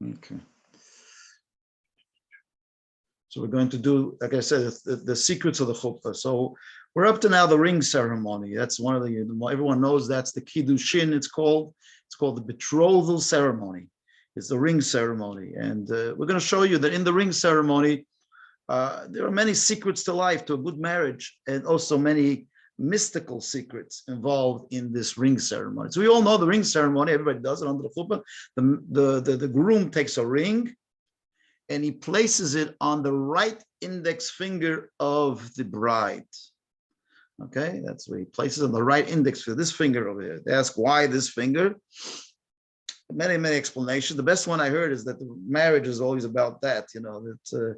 Okay. So we're going to do, like I said, the secrets of the chuppah. So we're up to now the ring ceremony. That's one of the, everyone knows that's the kiddushin. It's called the betrothal ceremony. It's the ring ceremony. And we're going to show you that in the ring ceremony, there are many secrets to life, to a good marriage, and also many mystical secrets involved in this ring ceremony. So we all know the ring ceremony. Everybody does it under the chuppah. The groom takes a ring and he places it on the right index finger of the bride. Okay, that's where he places on the right index finger, this finger over here. They ask why this finger. Many explanations. The best one I heard is that the marriage is always about that. You know, that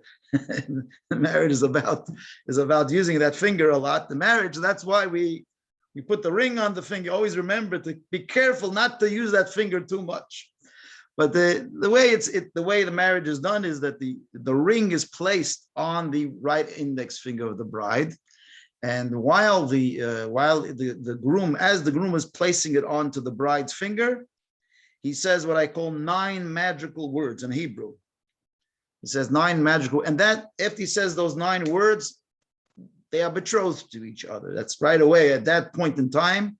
the marriage is about using that finger a lot. The marriage, that's why we put the ring on the finger. Always remember to be careful not to use that finger too much. But the way the marriage is done is that the ring is placed on the right index finger of the bride, and while the groom, as the groom is placing it onto the bride's finger, he says what I call 9 magical words in Hebrew. He says 9 magical, and that after he says those 9 words, they are betrothed to each other. That's right away at that point in time.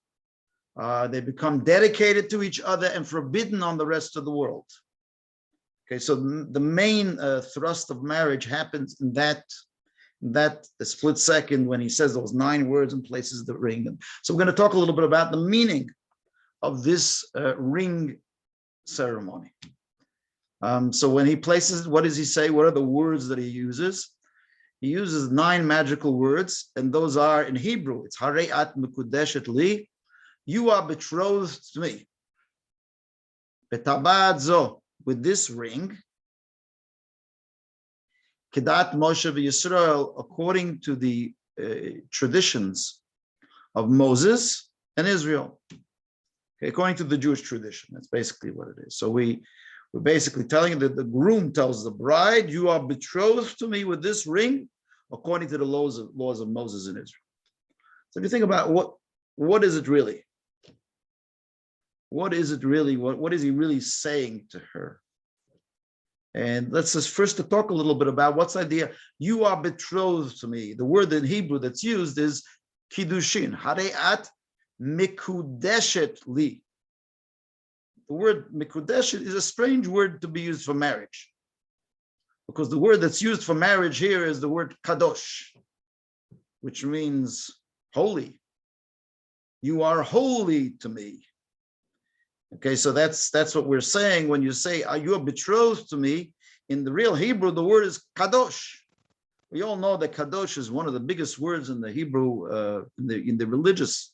They become dedicated to each other and forbidden on the rest of the world. Okay, so the main thrust of marriage happens in that split second when he says those 9 words and places the ring. So we're going to talk a little bit about the meaning of this ring ceremony. So when he places, what does he say? What are the words that he uses? He uses 9 magical words, and those are in Hebrew. It's Harei at mekudeshet li. You are betrothed to me. Betabad zo, with this ring. Kedat Moshe v'Yisrael, according to the traditions of Moses and Israel. Okay, according to the Jewish tradition, that's basically what it is. So we're basically telling you that the groom tells the bride, you are betrothed to me with this ring, according to the laws of Moses and Israel. So if you think about what is it really? What is it really? What is he really saying to her? And let's just first to talk a little bit about what's the idea. You are betrothed to me. The word in Hebrew that's used is kiddushin. Hareat mikudeshet li. The word mikudeshet is a strange word to be used for marriage, because the word that's used for marriage here is the word kadosh, which means holy. You are holy to me. Okay, so that's what we're saying when you say, are you betrothed to me? In the real Hebrew, the word is kadosh. We all know that kadosh is one of the biggest words in the Hebrew, in the religious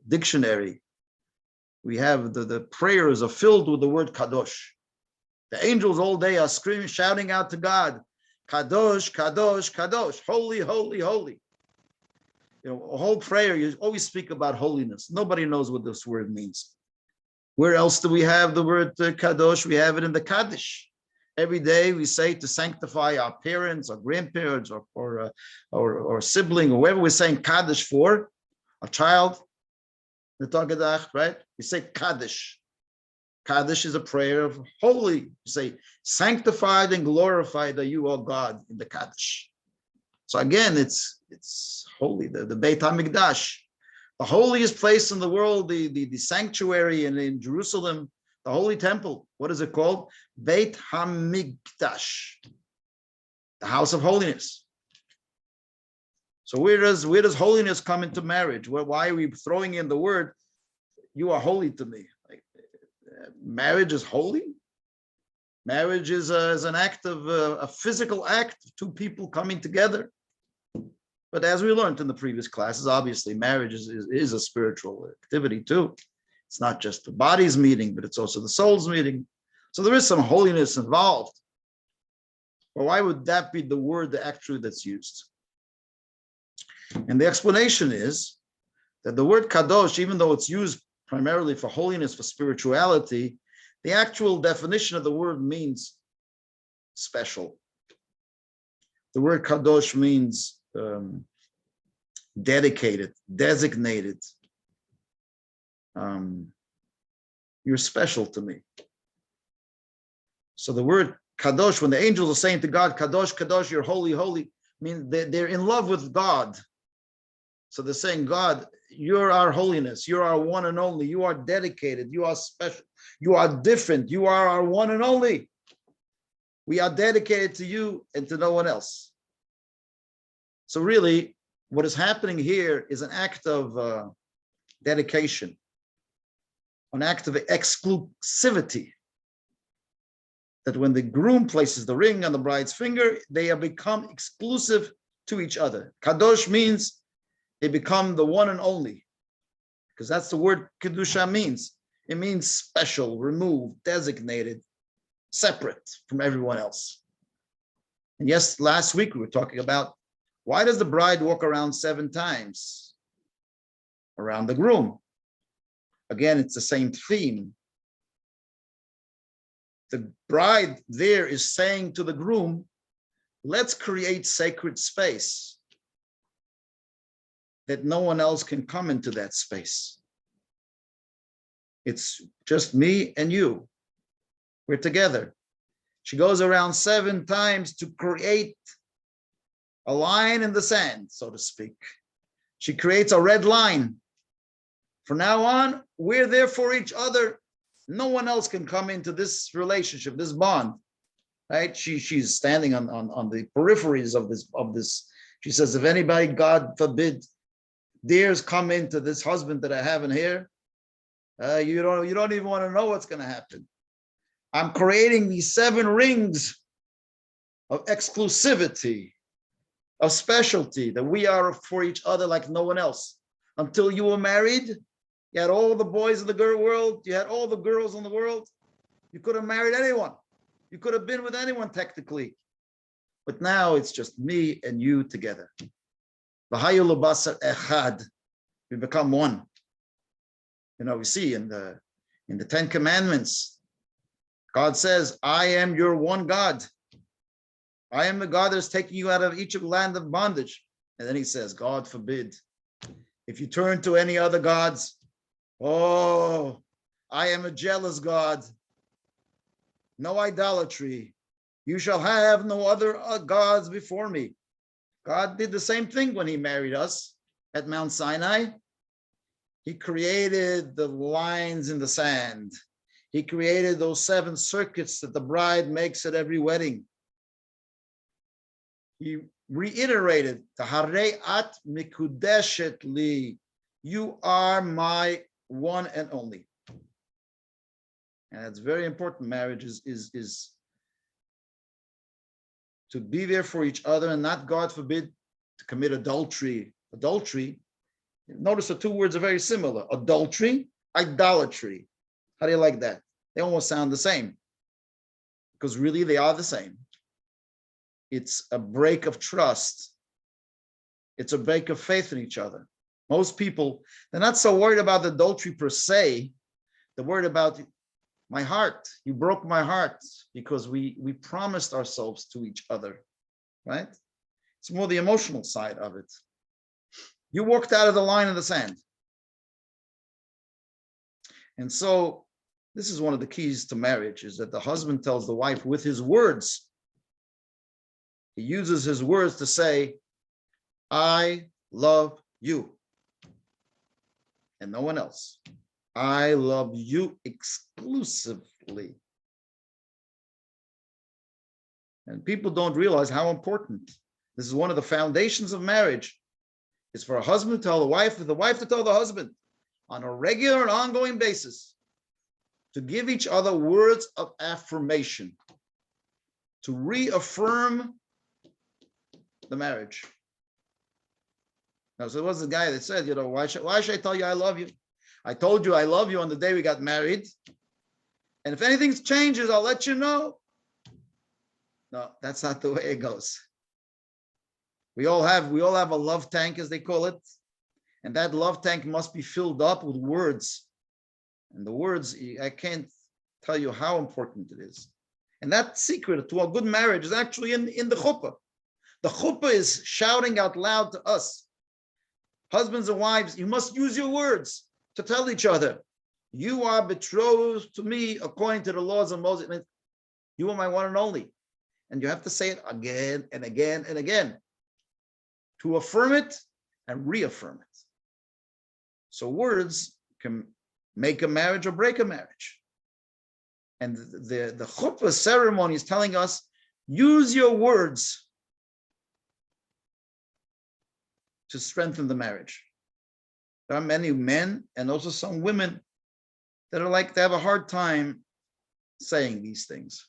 dictionary. We have the prayers are filled with the word kadosh. The angels all day are screaming, shouting out to God, kadosh, kadosh, kadosh, holy, holy, holy. You know, a whole prayer, you always speak about holiness. Nobody knows what this word means. Where else do we have the word kadosh? We have it in the Kaddish. Every day we say to sanctify our parents, our grandparents, or sibling, or whoever we're saying Kaddish for, a child, the Tagadach, right? We say Kaddish. Kaddish is a prayer of holy. You say, sanctified and glorified are you, O God, in the Kaddish. So again, it's holy, the Beit HaMikdash. The holiest place in the world, the sanctuary in Jerusalem, the holy temple. What is it called? Beit HaMikdash, the house of holiness. So where does holiness come into marriage? Why are we throwing in the word, you are holy to me? Like, marriage is holy? Marriage is an act of a physical act of 2 people coming together. But as we learned in the previous classes, obviously marriage is a spiritual activity too. It's not just the body's meeting, but it's also the soul's meeting. So there is some holiness involved. Well, why would that be the word actually that's used? And the explanation is that the word kadosh, even though it's used primarily for holiness, for spirituality, the actual definition of the word means special. The word kadosh means dedicated, designated. You're special to me. So the word kadosh, when the angels are saying to God, kadosh, kadosh, you're holy, holy, I mean, they're in love with God. So they're saying, God, you're our holiness. You're our one and only. You are dedicated. You are special. You are different. You are our one and only. We are dedicated to you and to no one else. So really, what is happening here is an act of dedication, an act of exclusivity. That when the groom places the ring on the bride's finger, they have become exclusive to each other. Kadosh means they become the one and only, because that's the word Kedusha means. It means special, removed, designated, separate from everyone else. And yes, last week we were talking about, why does the bride walk around 7 times around the groom? Again, it's the same theme. The bride there is saying to the groom, let's create sacred space that no one else can come into that space. It's just me and you. We're together. She goes around 7 times to create a line in the sand, so to speak. She creates a red line. From now on, we're there for each other. No one else can come into this relationship, this bond, right? She's standing on the peripheries of this. She says, if anybody, God forbid, dares come into this husband that I have in here, you don't even want to know what's going to happen. I'm creating these 7 rings of exclusivity, of specialty, that we are for each other like no one else. Until you were married, you had all the boys in the world, you had all the girls in the world. You could have married anyone. You could have been with anyone technically. But now it's just me and you together. We become one. You know, we see in the 10 Commandments, God says, I am your one God. I am the God that's taking you out of each land of bondage. And then he says, God forbid, if you turn to any other gods, oh, I am a jealous God. No idolatry. You shall have no other gods before me. God did the same thing when he married us at Mount Sinai. He created the lines in the sand. He created those 7 circuits that the bride makes at every wedding. He reiterated, Taharei at mikudeshet li. You are my one and only. And it's very important. Marriage is to be there for each other and not, God forbid, to commit adultery. Adultery, notice the 2 words are very similar. Adultery, idolatry. How do you like that? They almost sound the same, because really they are the same. It's a break of trust. It's a break of faith in each other. Most people, they're not so worried about adultery per se. They're worried about my heart. You broke my heart, because we promised ourselves to each other, right? It's more the emotional side of it. You walked out of the line in the sand. And so this is one of the keys to marriage, is that the husband tells the wife with his words. He uses his words to say, I love you and no one else. I love you exclusively. And people don't realize how important. This is one of the foundations of marriage. It's for a husband to tell the wife, for the wife to tell the husband on a regular and ongoing basis, to give each other words of affirmation, to reaffirm the marriage. Now, so there was a guy that said, why should I tell you I love you? I told you I love you on the day we got married. And if anything changes, I'll let you know. No, that's not the way it goes. We all have a love tank, as they call it. And that love tank must be filled up with words. And the words, I can't tell you how important it is. And that secret to a good marriage is actually in the chuppah. The chuppah is shouting out loud to us. Husbands and wives, you must use your words to tell each other, you are betrothed to me according to the laws of Moses. You are my one and only. And you have to say it again and again and again to affirm it and reaffirm it. So words can make a marriage or break a marriage. And the chuppah ceremony is telling us, use your words to strengthen the marriage. There are many men and also some women that are like, they have a hard time saying these things.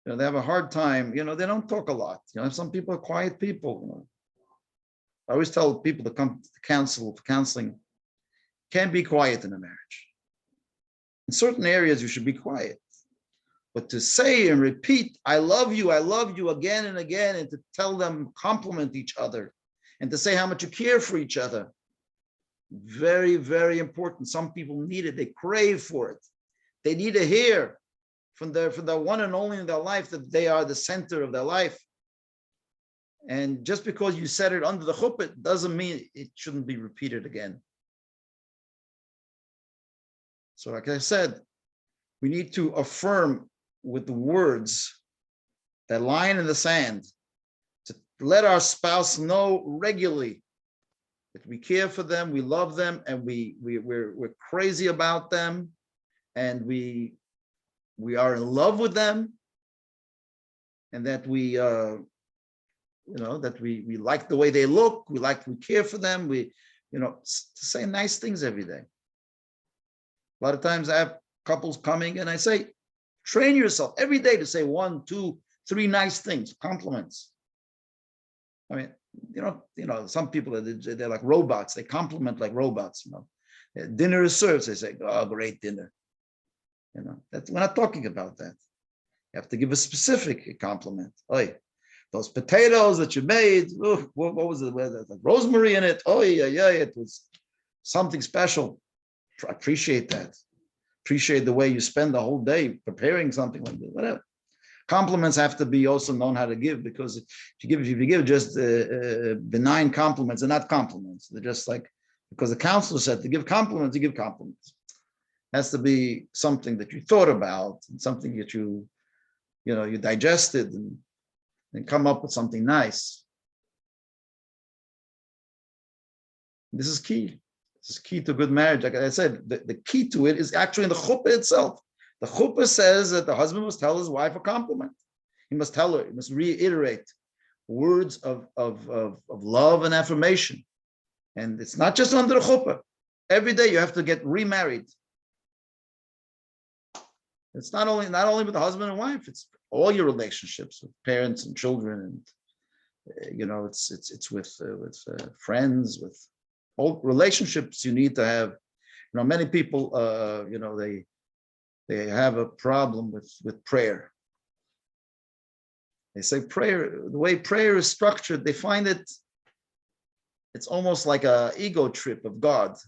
They have a hard time, they don't talk a lot. Some people are quiet people. I always tell people to come to counseling, can't be quiet in a marriage. In certain areas, you should be quiet. But to say and repeat, I love you again and again, and to tell them, compliment each other, and to say how much you care for each other, very, very important. Some people need it. They crave for it. They need to hear from their one and only in their life that they are the center of their life. And just because you said it under the chuppah doesn't mean it shouldn't be repeated again. So like I said, we need to affirm with the words, that line in the sand, to let our spouse know regularly that we care for them, we love them, and we're crazy about them, and we are in love with them, and that we like the way they look, we care for them, to say nice things every day. A lot of times I have couples coming and I say, train yourself every day to say 1, 2, 3 nice things, compliments. I mean, some people, they're like robots. They compliment like robots. Dinner is served. They say, oh, great dinner. We're not talking about that. You have to give a specific compliment. Oh, those potatoes that you made, what was it? Like rosemary in it. Oh, yeah, it was something special. Appreciate that. Appreciate the way you spend the whole day preparing something like this, whatever. Compliments have to be also known how to give, because if you give just benign compliments, they're not compliments. They're just like, because the counselor said to give compliments, you give compliments. It has to be something that you thought about, and something that you digested and come up with something nice. This is key. This is key to good marriage. Like I said, the key to it is actually in the chuppah itself. The chuppah says that the husband must tell his wife a compliment. He must tell her, he must reiterate words of love and affirmation. And it's not just under the chuppah. Every day you have to get remarried. It's not only with the husband and wife, it's all your relationships with parents and children, and it's with friends, with all relationships you need to have. Many people they have a problem with prayer. They say prayer, the way prayer is structured, they find it's almost like an ego trip of God.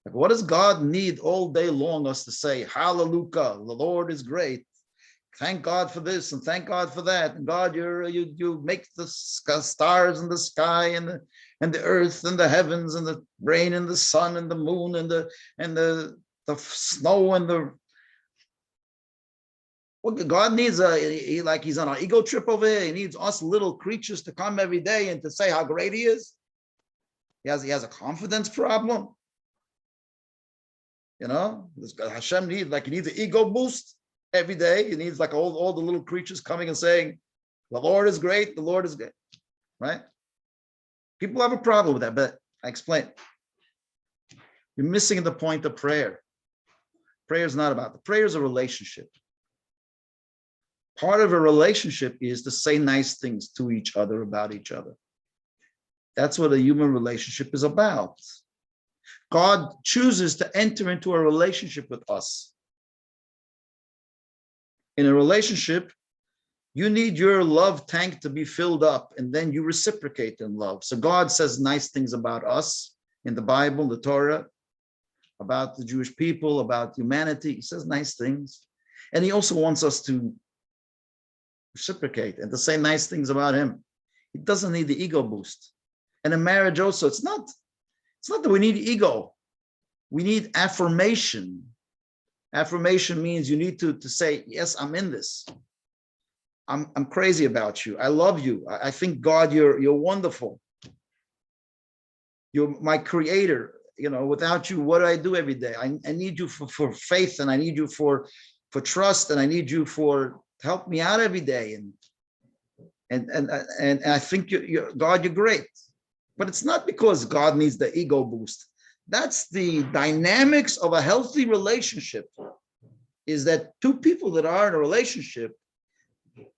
Like, what does God need all day long us to say, hallelujah, the Lord is great. Thank God for this and thank God for that. And God, you make the stars in the sky and the earth and the heavens and the rain and the sun and the moon and the snow and the. Well, God needs he's on an ego trip over here. He needs us little creatures to come every day and to say how great he is. He has a confidence problem. Hashem he needs an ego boost every day. He needs like all the little creatures coming and saying, the Lord is great, the Lord is great, right? People have a problem with that, but I explain. You're missing the point of prayer. Prayer is not about, prayer is a relationship. Part of a relationship is to say nice things to each other about each other. That's what a human relationship is about. God chooses to enter into a relationship with us. In a relationship, you need your love tank to be filled up, and then you reciprocate in love. So God says nice things about us in the Bible, the Torah, about the Jewish people, about humanity. He says nice things. And he also wants us to reciprocate and to say nice things about him. He doesn't need the ego boost. And in marriage also, it's not that we need ego. We need affirmation. Affirmation means you need to say, yes, I'm in this. I'm crazy about you. I love you. I think, God, you're wonderful. You're my creator. Without you, what do I do every day? I need you for faith, and I need you for trust, and I need you for help me out every day. And I think God, you're great. But it's not because God needs the ego boost. That's the dynamics of a healthy relationship, is that two people that are in a relationship,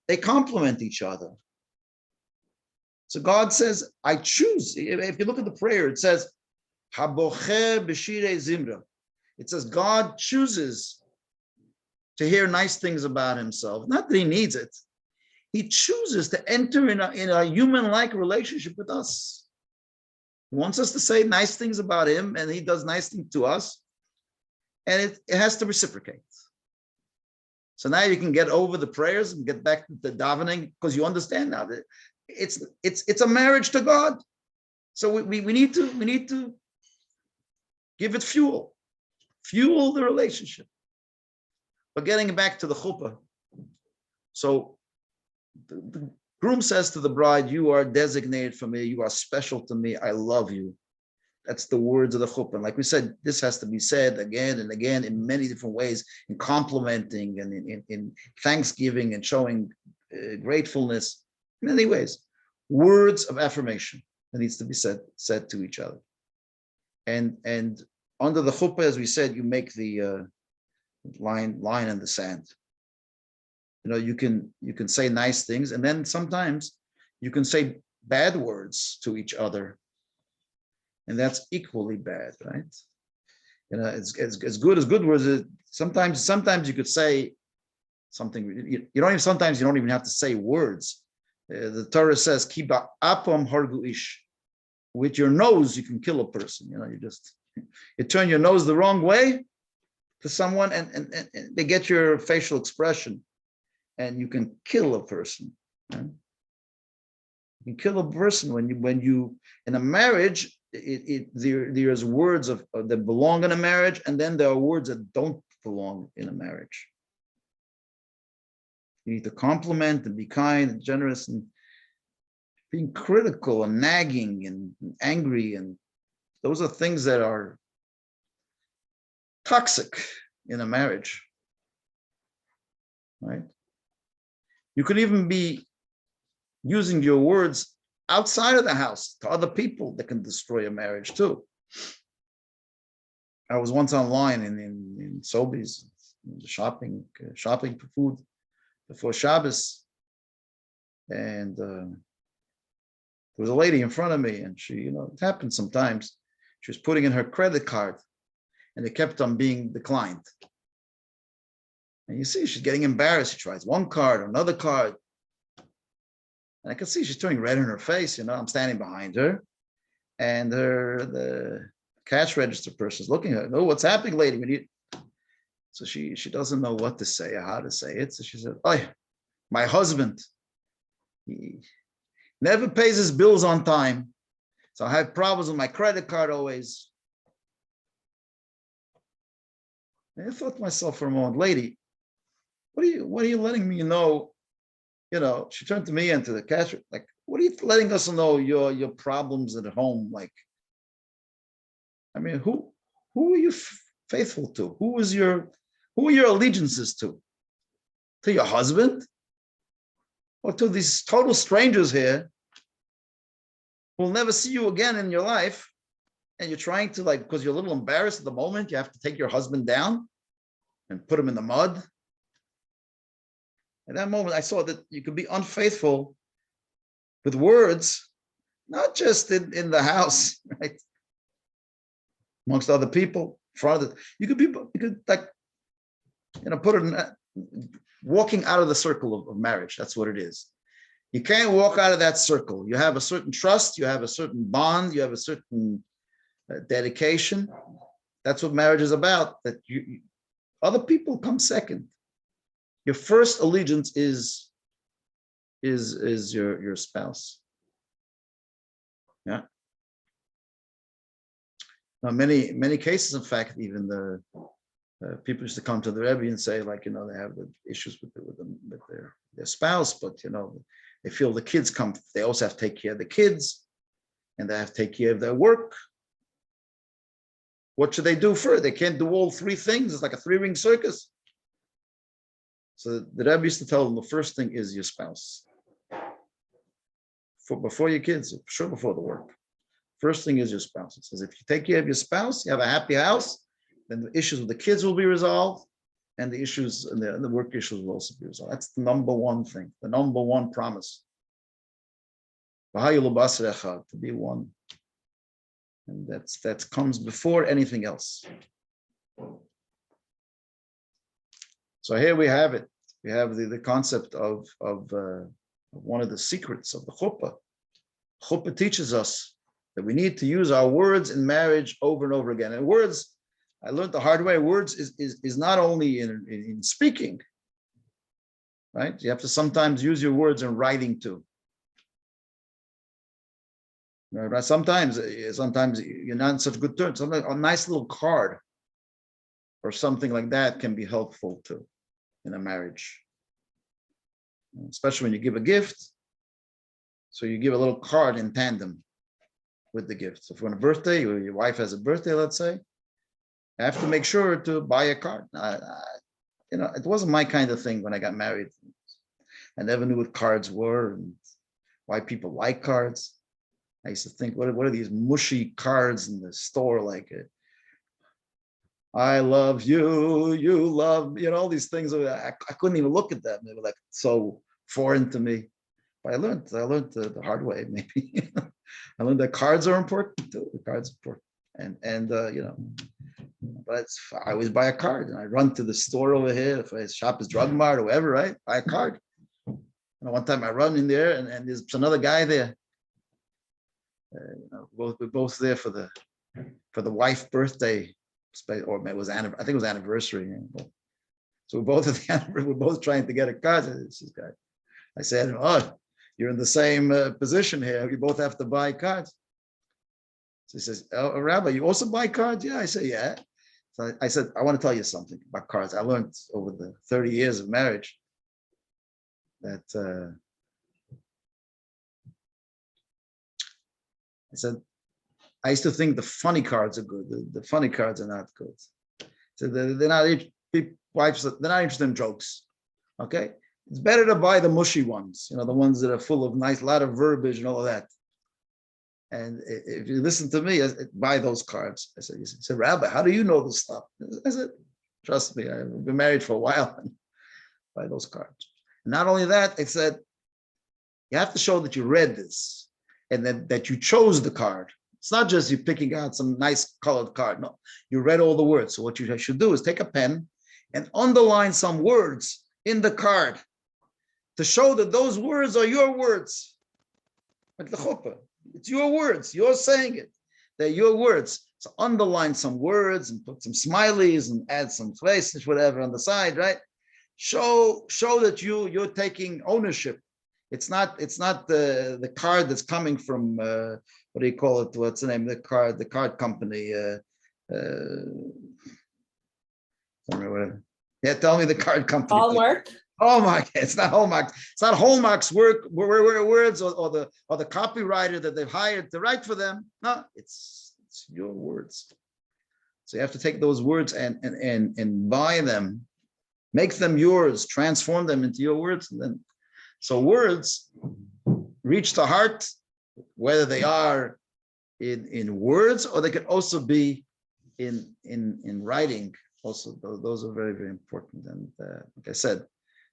they complement each other. So God says, I choose. If you look at the prayer, it says, Haboche b'shirei zimra. It says God chooses to hear nice things about himself. Not that he needs it. He chooses to enter in a human-like relationship with us. He wants us to say nice things about him, and he does nice things to us. And it has to reciprocate. So now you can get over the prayers and get back to the davening, because you understand now that it's a marriage to God. So we need to give it fuel the relationship. But getting back to the chuppah, so the groom says to the bride, you are designated for me, you are special to me, I love you. That's the words of the chuppah. And like we said, this has to be said again and again in many different ways, in complimenting and in thanksgiving and showing gratefulness, in many ways. Words of affirmation that needs to be said to each other. And under the chuppah, as we said, you make the line in the sand. You can say nice things, and then sometimes you can say bad words to each other, and that's equally bad, right? It's as good as good words. Sometimes you could say something. Sometimes you don't even have to say words. The Torah says, "Kiba apam hargu ish." With your nose, you can kill a person. You turn your nose the wrong way to someone, and they get your facial expression, and you can kill a person. Right? You can kill a person when you in a marriage. There's words that belong in a marriage, and then there are words that don't belong in a marriage. You need to compliment and be kind and generous, and being critical and nagging and angry, and those are things that are toxic in a marriage, right? You could even be using your words outside of the house to other people that can destroy a marriage too. I was once online in Sobeys, shopping for food before Shabbos, and there was a lady in front of me, and she, it happens sometimes, she was putting in her credit card, and it kept on being declined. And you see, she's getting embarrassed. She tries one card, another card. And I can see she's turning red in her face. I'm standing behind her, and the cash register person is looking at her. Oh, what's happening, lady? So she doesn't know what to say or how to say it. So she said, "Oh, my husband, he never pays his bills on time. So I have problems with my credit card always." And I thought to myself for a moment, lady, what are you letting me know? She turned to me and to the cash, like, what are you letting us know your problems at home? Like, I mean, who are you faithful to? Who are your allegiances to? To your husband? Or to these total strangers here who will never see you again in your life? And you're trying to, like, because you're a little embarrassed at the moment, you have to take your husband down and put him in the mud. At that moment, I saw that you could be unfaithful with words, not just in the house, right? Amongst other people, in front of it. You could like, put it in, walking out of the circle of marriage. That's what it is. You can't walk out of that circle. You have a certain trust, you have a certain bond, you have a certain dedication. That's what marriage is about. That other people come second. Your first allegiance is your spouse. Yeah. Now, many cases, in fact, even People used to come to the Rebbe and say, like, they have the issues with their spouse, but they feel the kids come. They also have to take care of the kids, and they have to take care of their work. What should they do first? They can't do all three things. It's like a three-ring circus. So the Rebbe used to tell them the first thing is your spouse. Before your kids, sure, before the work. First thing is your spouse. It says if you take care of your spouse, you have a happy house, then the issues with the kids will be resolved, and the issues and the work issues will also be resolved. That's the number one thing, the number one promise. To be one. And that comes before anything else. So here we have it. We have the concept of one of the secrets of the Chuppah. Chuppah teaches us that we need to use our words in marriage over and over again. And words, I learned the hard way, words is not only in speaking, right? You have to sometimes use your words in writing too. Right? Sometimes you're not in such good terms. Sometimes a nice little card or something like that can be helpful too in a marriage, especially when you give a gift. So you give a little card in tandem with the gift. So for a birthday, or your wife has a birthday, let's say, you have to make sure to buy a card. It wasn't my kind of thing when I got married. I never knew what cards were and why people like cards. I used to think, what are these mushy cards in the store? Like, I love you, you love, all these things. I couldn't even look at them. They were like so foreign to me. But I learned the hard way, maybe. I learned that cards are important too. The cards are important. But I always buy a card, and I run to the store over here. If I shop at Drug Mart or whatever, right? Buy a card. And one time I run in there, and there's another guy there. We're both there for the wife birthday, or it was I think it was anniversary. So we're both trying to get a card. This guy, I said, "Oh, you're in the same position here. We both have to buy cards." So he says, "Oh, Rabbi, you also buy cards?" Yeah, I say, "Yeah." So I said, "I want to tell you something about cards. I learned over the 30 years of marriage that." I said, I used to think the funny cards are good. The funny cards are not good. So they're not interested in jokes. Okay, it's better to buy the mushy ones. The ones that are full of a lot of verbiage and all of that. And if you listen to me, buy those cards. I said, he said, Rabbi, how do you know this stuff? I said, trust me, I've been married for a while. And buy those cards. And not only that, I said, you have to show that you read this. And that you chose the card. It's not just you picking out some nice colored card. No, you read all the words. So what you should do is take a pen and underline some words in the card to show that those words are your words. Like the Chuppah, it's your words. You're saying it. They're your words. So underline some words and put some smileys and add some faces, whatever on the side, right? Show that you're taking ownership. It's not the card that's coming from what do you call it? What's the name of the card company? Yeah, tell me the card company. Hallmark. Hallmark. It's not Hallmark. It's not Hallmark's words or the copywriter that they've hired to write for them. No, it's your words. So you have to take those words and buy them, make them yours, transform them into your words, and then. So words reach the heart, whether they are in words or they could also be in writing. Also, those are very, very important. And like I said,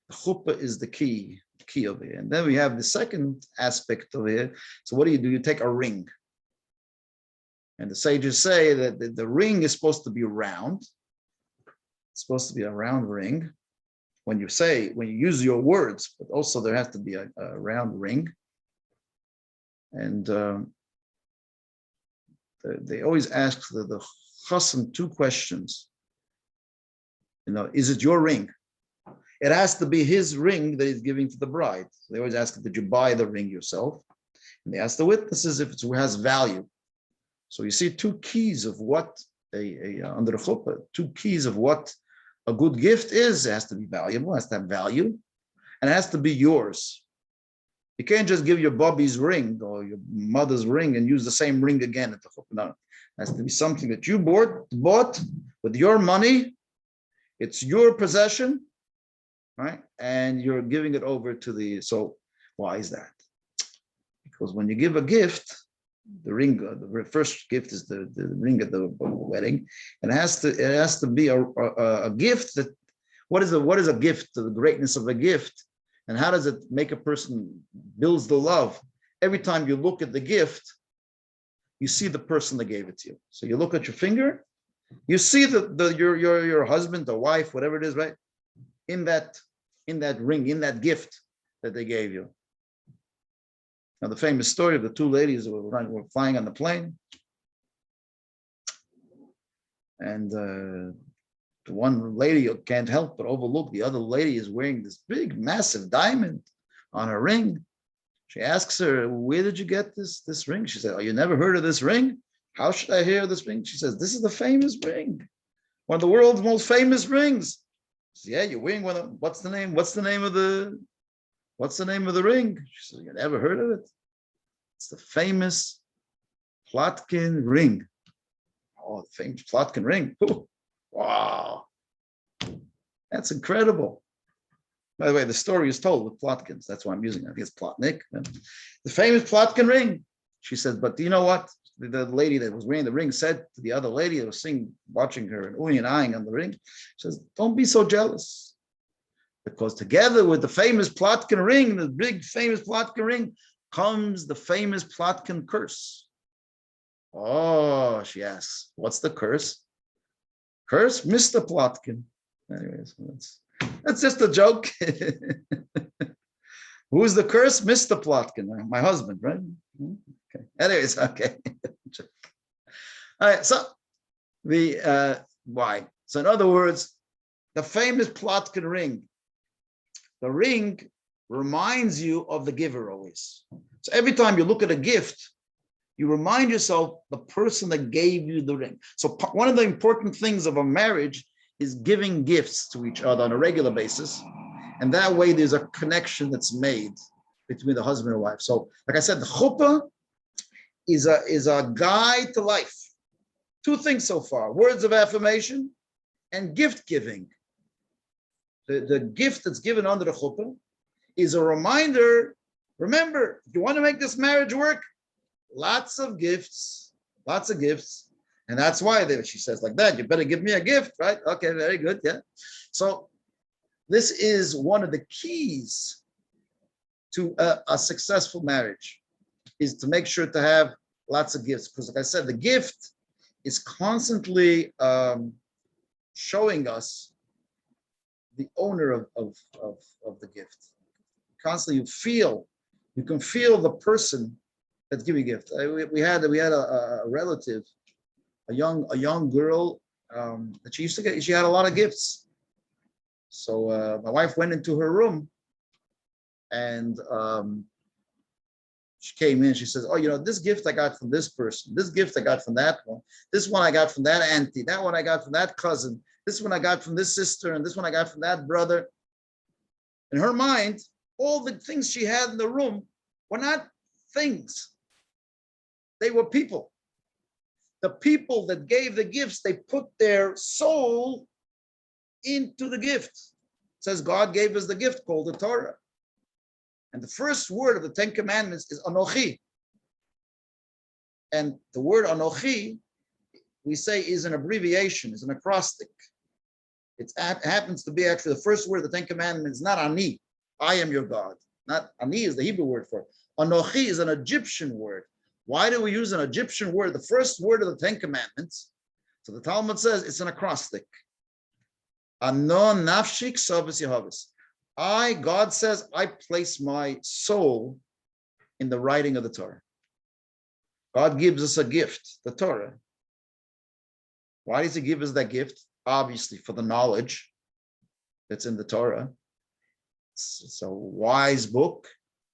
the Chuppah is the key over here. And then we have the second aspect over here. So what do? You take a ring. And the sages say that the ring is supposed to be round. It's supposed to be a round ring. When you use your words, but also there has to be a round ring. And they always ask the chassan two questions. Is it your ring? It has to be his ring that he's giving to the bride. So they always ask, did you buy the ring yourself? And they ask the witnesses if it has value. So you see two keys of what under the chuppah, 2 keys of what a good gift is. It has to be valuable, it has to have value, and it has to be yours. You can't just give your Bobby's ring or your mother's ring and use the same ring again at the chuppah. No, it has to be something that you bought with your money. It's your possession, right? And you're giving it over to the. So why is that? Because when you give a gift, the ring, the first gift is the ring at the wedding, and it has to be a gift that. What is a gift? The greatness of a gift, and how does it make a person builds the love? Every time you look at the gift, you see the person that gave it to you. So you look at your finger, you see your husband or wife, whatever it is, right? In that ring, in that gift that they gave you. Now, the famous story of the 2 ladies who were flying on the plane, and the one lady can't help but overlook the other lady is wearing this big, massive diamond on her ring. She asks her, "Where did you get this ring?" She said, "Oh, you never heard of this ring? How should I hear of this ring?" She says, "This is the famous ring, one of the world's most famous rings." She says, "Yeah, you're wearing one of. What's the name? What's the name of the ring?" She says, "You never heard of it? It's the famous Plotkin Ring." Oh, the famous Plotkin Ring. Ooh, wow. That's incredible. By the way, the story is told with Plotkins. That's why I'm using it. I think it's Plotnik. The famous Plotkin Ring. She said, "But do you know what?" The lady that was wearing the ring said to the other lady that was watching her and oohing and eyeing on the ring. She says, "Don't be so jealous. Because together with the famous Plotkin Ring, the big famous Plotkin Ring, comes the famous Plotkin curse." Oh, she asks, "What's the curse?" "Curse Mr. Plotkin." Anyways, that's just a joke. Who's the curse? Mr. Plotkin, my husband, right? Okay. Anyways, okay. All right. So why? So in other words, the famous Plotkin ring. The ring reminds you of the giver always. So every time you look at a gift, you remind yourself the person that gave you the ring. So one of the important things of a marriage is giving gifts to each other on a regular basis. And that way there's a connection that's made between the husband and wife. So like I said, the chuppah is a guide to life. 2 things so far: words of affirmation and gift giving. The gift that's given under the chuppah is a reminder. Remember, if you want to make this marriage work, lots of gifts. And that's why she says like that, "You better give me a gift," right? Okay, very good. Yeah. So this is one of the keys to a successful marriage, is to make sure to have lots of gifts. Because like I said, the gift is constantly showing us the owner of the gift. Constantly you can feel the person that's giving a gift. We had a relative, a young girl that she used to get. She had a lot of gifts. So my wife went into her room, and she came in. She says, "Oh, this gift I got from this person. This gift I got from that one. This one I got from that auntie. That one I got from that cousin. This one I got from this sister, and this one I got from that brother." In her mind, all the things she had in the room were not things. They were people. The people that gave the gifts, they put their soul into the gift. It says God gave us the gift called the Torah. And the first word of the 10 Commandments is Anochi. And the word Anochi, we say, is an abbreviation, is an acrostic. It happens to be actually the first word of the 10 Commandments, not Ani. I am your God. Not Ani is the Hebrew word for it. Anochi is an Egyptian word. Why do we use an Egyptian word, the first word of the 10 Commandments? So the Talmud says it's an acrostic. Anon nafshik savas Yehovas. God says, I place my soul in the writing of the Torah. God gives us a gift, the Torah. Why does he give us that gift? Obviously, for the knowledge that's in the Torah. It's a wise book,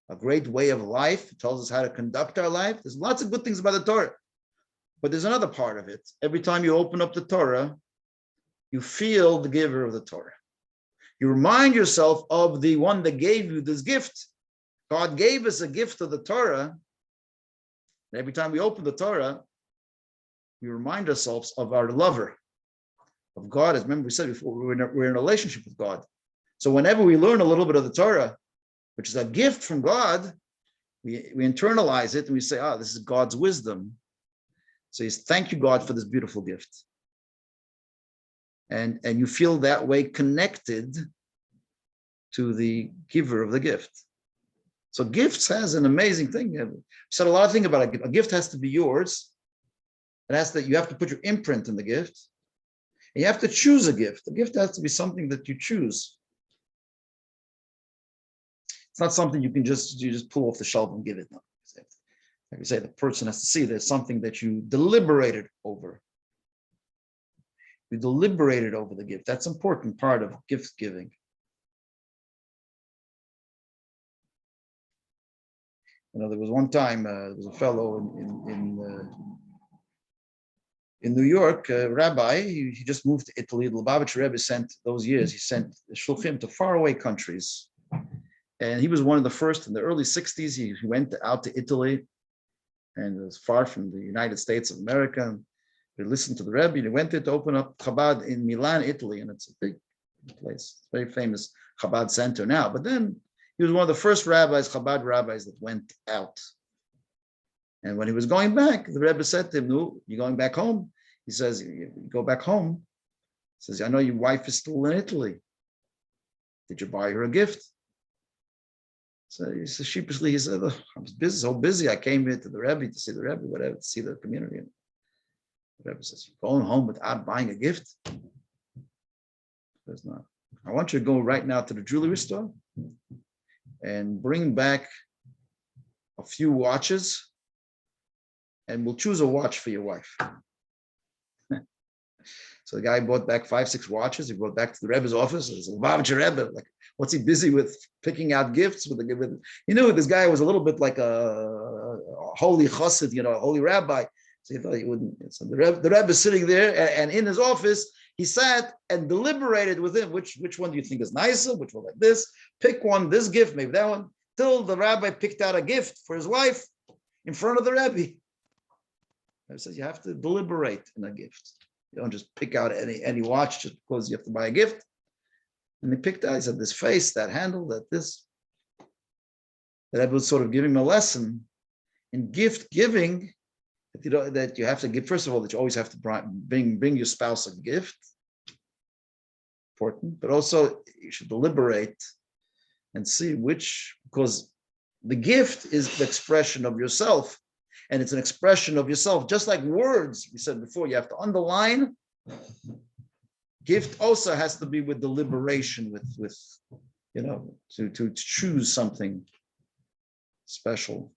a great way of life. It tells us how to conduct our life. There's lots of good things about the Torah. But there's another part of it. Every time you open up the Torah, you feel the giver of the Torah. You remind yourself of the one that gave you this gift. God gave us a gift of the Torah. And every time we open the Torah, we remind ourselves of our lover, of God. As remember we said before, we're in a relationship with God. So whenever we learn a little bit of the Torah, which is a gift from God, we internalize it and we say, this is God's wisdom. So thank you, God, for this beautiful gift. And you feel that way connected to the giver of the gift. So gifts has an amazing thing. We said a lot of things about a gift. A gift has to be yours. You have to put your imprint in the gift. And you have to choose a gift. A gift has to be something that you choose. It's not something you just pull off the shelf and give it. No. Like we say, the person has to see there's something that you deliberated over. You deliberated over the gift. That's an important part of gift giving. There was one time, there was a fellow in New York, a rabbi, he just moved to Italy. The Lubavitcher Rebbe sent shluchim to faraway countries. And he was one of the first in the early 60s. He went out to Italy, and it was far from the United States of America. He listened to the Rebbe, and he went there to open up Chabad in Milan, Italy, and it's a big place. It's a very famous Chabad center now. But then he was one of the first Chabad rabbis that went out. And when he was going back, the Rebbe said to him, "No, you're going back home?" He says, "You go back home." He says, "I know your wife is still in Italy. Did you buy her a gift?" So he says sheepishly, he said, "I was busy, so busy. I came here to the Rebbe to see the Rebbe, whatever, to see the community." And the Rebbe says, "You're going home without buying a gift?" He says, "No. I want you to go right now to the jewelry store and bring back a few watches, and we'll choose a watch for your wife." So the guy bought back 5-6 watches. He brought back to the Rebbe's office. It's a Lubavitcher Rebbe. Like, what's he busy with? Picking out gifts with this guy was a little bit like a holy chassid, a holy rabbi. So he thought he wouldn't. So the Rebbe is sitting there, and in his office, he sat and deliberated with him. Which one do you think is nicer? Which one like this? Pick one, this gift, maybe that one. Till the rabbi picked out a gift for his wife in front of the Rebbe. He says you have to deliberate in a gift. You don't just pick out any watch just because you have to buy a gift. And he picked out, he said, this face, that handle, this. The Rebbe was sort of giving him a lesson in gift giving, that you have to give, first of all, that you always have to bring your spouse a gift. Important, but also you should deliberate and see because the gift is the expression of yourself. And it's an expression of yourself, just like words. We said before, you have to underline. Gift also has to be with deliberation, to choose something special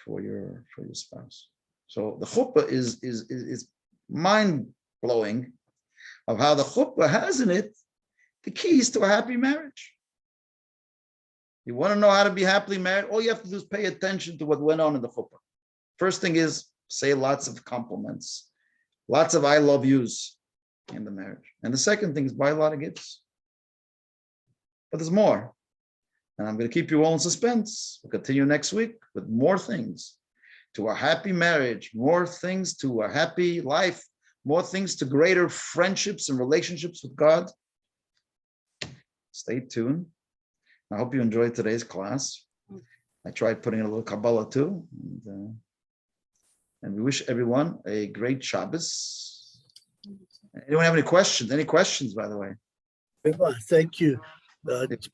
for your spouse. So the chuppah is mind blowing of how the chuppah has in it the keys to a happy marriage. You want to know how to be happily married? All you have to do is pay attention to what went on in the chuppah. First thing is say lots of compliments, lots of I love yous in the marriage. And the second thing is buy a lot of gifts. But there's more. And I'm going to keep you all in suspense. We'll continue next week with more things to a happy marriage, more things to a happy life, more things to greater friendships and relationships with God. Stay tuned. I hope you enjoyed today's class. I tried putting in a little Kabbalah too. And we wish everyone a great Shabbos. Anyone have any questions? Any questions, by the way? Thank you.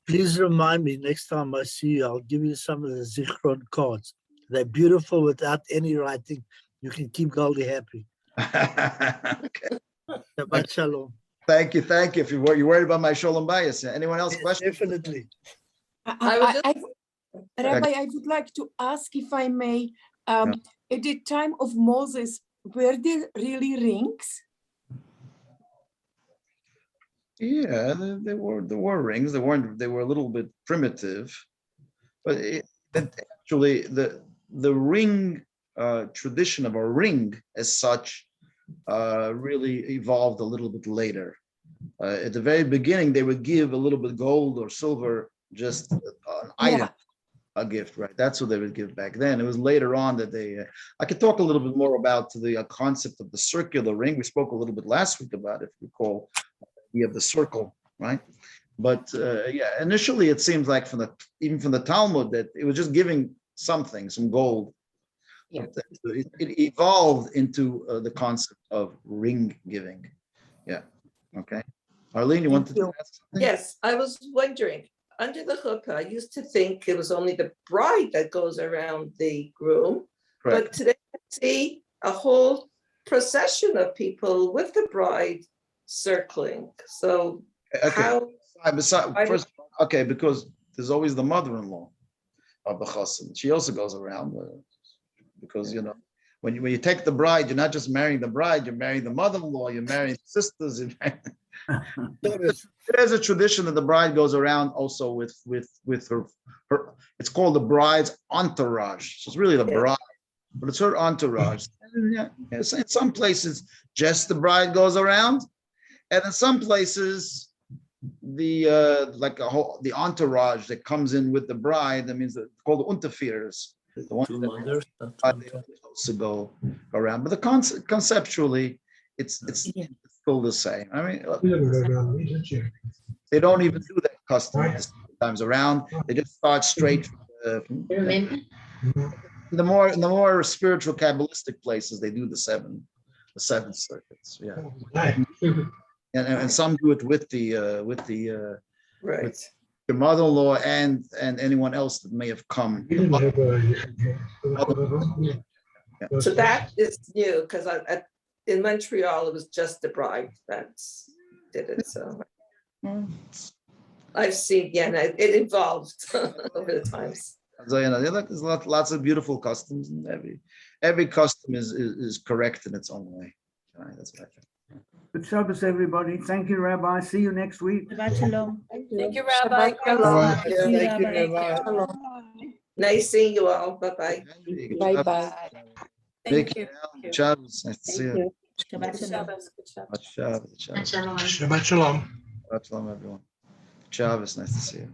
Please remind me next time I see you, I'll give you some of the Zichron cards. They're beautiful without any writing. You can keep Goldie happy. Okay. Shabbat shalom. Thank you. If you're worried about my shalom bias, anyone else? Yes, Questions? definitely. Rabbi, I would like to ask, if I may, at the time of Moses, were there really rings? Yeah, there were rings. They were a little bit primitive, but actually the ring tradition of a ring as such really evolved a little bit later. At the very beginning, they would give a little bit of gold or silver, just an item, a gift, right? That's what they would give back then. It was later on that they, I could talk a little bit more about the concept of the circular ring. We spoke a little bit last week about it, if you recall, the circle, right? But yeah, initially it seems like even from the Talmud that it was just giving something, some gold. Yeah. It evolved into the concept of ring giving. Yeah. Okay. Arlene, you wanted to ask something? Yes, I was wondering, under the chuppah, I used to think it was only the bride that goes around the groom, Correct. but today I see a whole procession of people with the bride circling. So Okay. how? First, okay, because there's always the mother-in-law of the chassan. She also goes around because, you know, when you take the bride, you're not just marrying the bride, you're marrying the mother-in-law, you're marrying sisters. There's a tradition that the bride goes around also with her. It's called the bride's entourage. It's really the bride, but it's her entourage. Yeah, in some places, just the bride goes around, and in some places, the the entourage that comes in with the bride. That means called the unterfeers. The ones that supposed to go around, but conceptually, it's still the same. I mean, they don't even do that custom times around. They just start straight from the more spiritual Kabbalistic places. They do the seven circuits. Yeah, and some do it with the Right. with your mother-in-law and anyone else that may have come. So that is new because in Montreal, it was just the bride that did it. So I've seen, it evolved over the times. So, you know, there's lots of beautiful customs, and every custom is correct in its own way. Right, that's what I think. Good Shabbos, everybody. Thank you, Rabbi. See you next week. Shabbat shalom. Thank you, Rabbi. Thank you. you, Rabbi. Nice seeing you all. Bye-bye. Bye-bye. Thank you. Shabbos, nice to see you. Shabbat shalom. Shabbos. Shabbat shalom. Shabbat shalom, everyone. Shabbos, nice to see you.